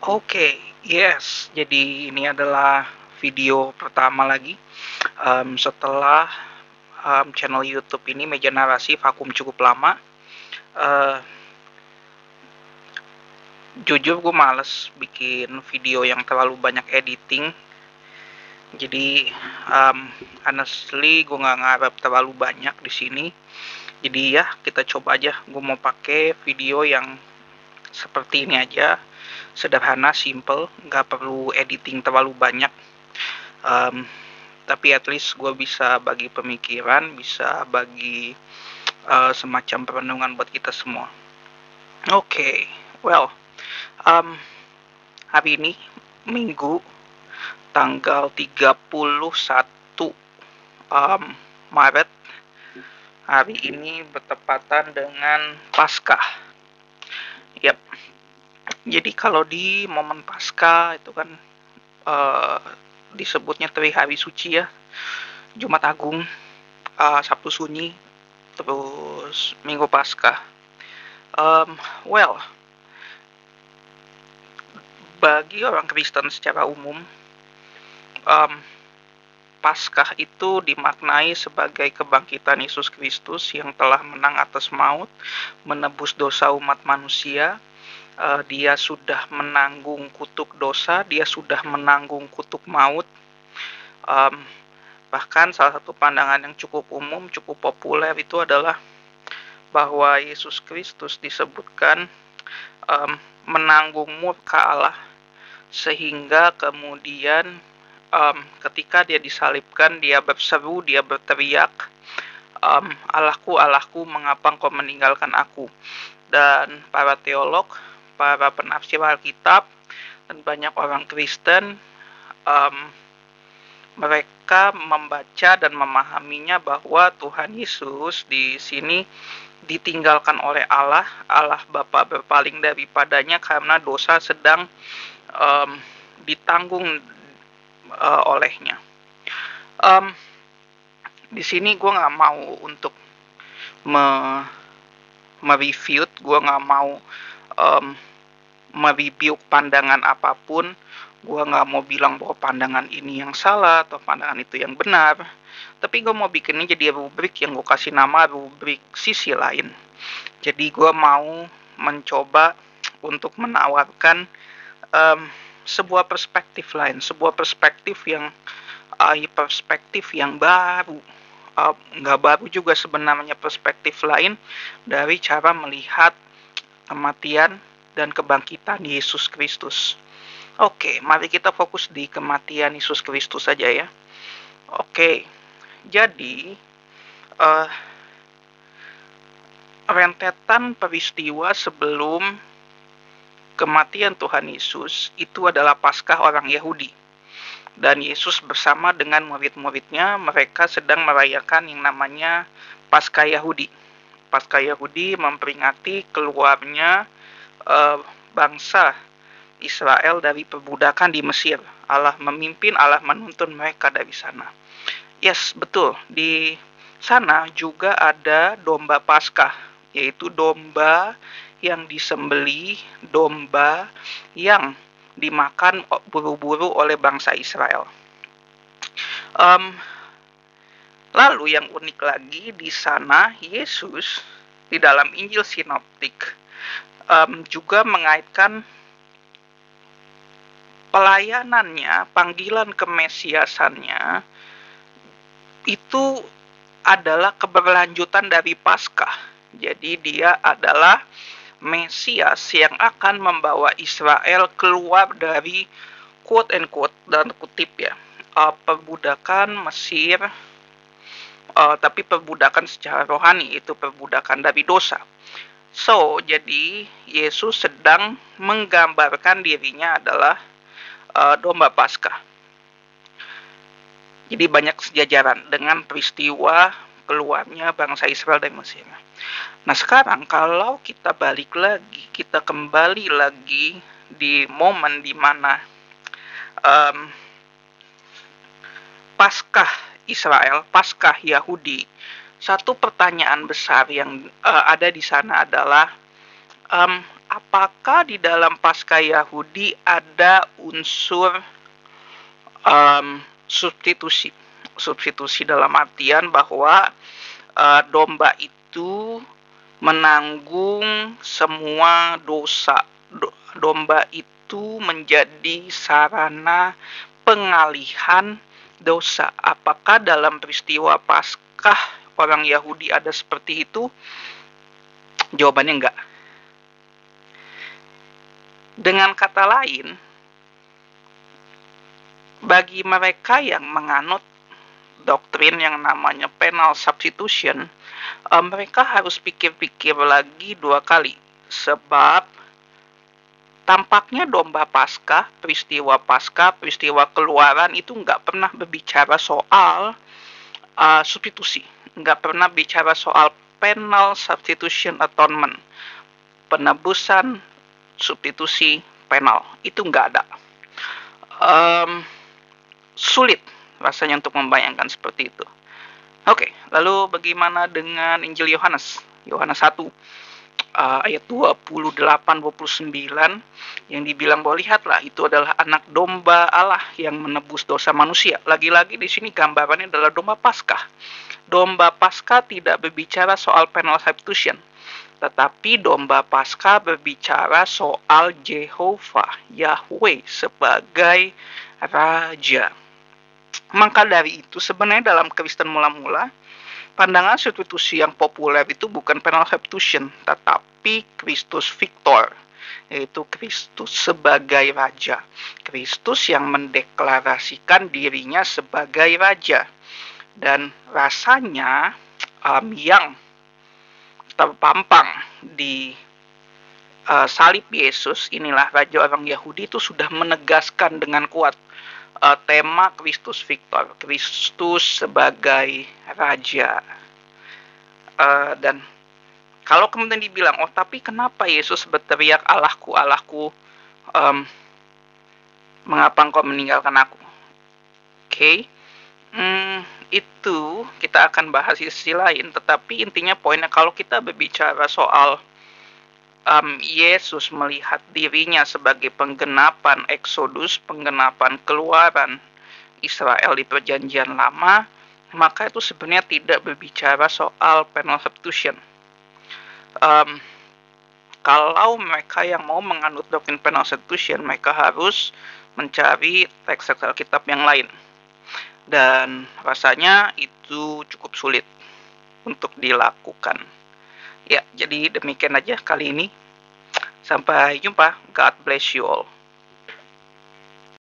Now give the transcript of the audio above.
Oke, yes. Jadi ini adalah video pertama lagi setelah channel YouTube ini Meja Narasi vakum cukup lama. Eh, Jujur gue males bikin video yang terlalu banyak editing. Jadi honestly gue nggak ngarep terlalu banyak di sini. Jadi ya kita coba aja. Gue mau pakai video yang seperti ini aja, sederhana, simple, nggak perlu editing terlalu banyak. Um, tapi at least gue bisa bagi pemikiran, bisa bagi semacam perenungan buat kita semua. Oke, well, um, hari ini Minggu tanggal 31 Maret. Hari ini bertepatan dengan Paskah. Yap. Jadi kalau di momen Paskah itu kan uh, disebutnya hari suci ya, Jumat Agung, Sabtu Sunyi, terus Minggu Paskah. Well, bagi orang Kristen secara umum, um, Paskah itu dimaknai sebagai kebangkitan Yesus Kristus yang telah menang atas maut, menebus dosa umat manusia. Dia sudah menanggung kutuk dosa, dia sudah menanggung kutuk maut. Bahkan salah satu pandangan yang cukup umum, cukup populer itu adalah bahwa Yesus Kristus disebutkan menanggung murka Allah, sehingga kemudian ketika dia disalibkan, dia berseru, dia berteriak, Allahku, Allahku, mengapa engkau meninggalkan aku? Dan para teolog, para penafsir Alkitab, dan banyak orang Kristen, mereka membaca dan memahaminya bahwa Tuhan Yesus di sini ditinggalkan oleh Allah, Allah Bapa berpaling daripadanya karena dosa sedang ditanggung olehnya. Di sini gue nggak mau untuk mereview, gue nggak mau mereview pandangan apapun. Gue nggak mau bilang bahwa pandangan ini yang salah atau pandangan itu yang benar. Tapi gue mau bikinnya jadi rubrik yang gue kasih nama rubrik sisi lain. Jadi gue mau mencoba untuk menawarkan sebuah perspektif lain, sebuah perspektif yang baru. Nggak baru juga sebenarnya, perspektif lain dari cara melihat kematian dan kebangkitan Yesus Kristus. Oke, mari kita fokus di kematian Yesus Kristus saja ya. Oke, jadi rentetan peristiwa sebelum kematian Tuhan Yesus itu adalah Paskah orang Yahudi. Dan Yesus bersama dengan murid-muridnya, mereka sedang merayakan yang namanya Paskah Yahudi. Paskah Yahudi memperingati keluarnya bangsa Israel dari perbudakan di Mesir. Allah memimpin, Allah menuntun mereka dari sana. Yes, betul. Di sana juga ada domba Paskah, yaitu domba yang disembelih, domba yang dimakan buru-buru oleh bangsa Israel. Lalu yang unik lagi di sana, Yesus di dalam Injil Sinoptik juga mengaitkan pelayanannya, panggilan kemesiasannya itu adalah keberlanjutan dari Paskah. Jadi dia adalah Mesias yang akan membawa Israel keluar dari quote and quote dan kutip ya, perbudakan Mesir, tapi perbudakan secara rohani, itu perbudakan dari dosa. So, jadi Yesus sedang menggambarkan dirinya adalah domba Paskah. Jadi banyak sejajaran dengan peristiwa keluarnya bangsa Israel dari Mesir. Nah sekarang kalau kita balik lagi, kita kembali lagi di momen dimana Paskah Israel, Paskah Yahudi, satu pertanyaan besar yang ada di sana adalah apakah di dalam Paskah Yahudi ada unsur substitusi? Substitusi dalam artian bahwa domba itu menanggung semua dosa. Domba itu menjadi sarana pengalihan dosa. Apakah dalam peristiwa Paskah orang Yahudi ada seperti itu? Jawabannya enggak. Dengan kata lain, bagi mereka yang menganut doktrin yang namanya penal substitution, mereka harus pikir-pikir lagi 2 kali. Sebab tampaknya domba Paskah, peristiwa Keluaran itu nggak pernah berbicara soal substitusi. Nggak pernah bicara soal penal substitution atonement. Penebusan substitusi penal. Itu nggak ada. Sulit rasanya untuk membayangkan seperti itu. Oke, lalu bagaimana dengan Injil Yohanes? Yohanes 1 ayat 28-29 yang dibilang bahwa lihatlah itu adalah anak domba Allah yang menebus dosa manusia. Lagi-lagi di sini gambarannya adalah domba Paskah. Domba Paskah tidak berbicara soal penal substitution, tetapi domba Paskah berbicara soal Jehovah, Yahweh sebagai Raja. Maka dari itu sebenarnya dalam Kristen mula-mula, pandangan substitusi yang populer itu bukan penal substitution, tetapi Kristus Victor, yaitu Kristus sebagai Raja. Kristus yang mendeklarasikan dirinya sebagai Raja. Dan rasanya yang terpampang di salib Yesus, inilah Raja orang Yahudi, itu sudah menegaskan dengan kuat tema Kristus Victor, Kristus sebagai Raja. Dan kalau kemudian dibilang, oh tapi kenapa Yesus berteriak Allahku, Allahku, mengapa engkau meninggalkan aku? Oke. Itu kita akan bahas di sisi lain, tetapi intinya poinnya kalau kita berbicara soal Yesus melihat dirinya sebagai penggenapan Exodus, penggenapan Keluaran Israel di Perjanjian Lama, maka itu sebenarnya tidak berbicara soal penal substitution. Kalau mereka yang mau menganut doktrin penal substitution, mereka harus mencari teks Alkitab yang lain. Dan rasanya itu cukup sulit untuk dilakukan. Ya, jadi demikian aja kali ini. Sampai jumpa. God bless you all.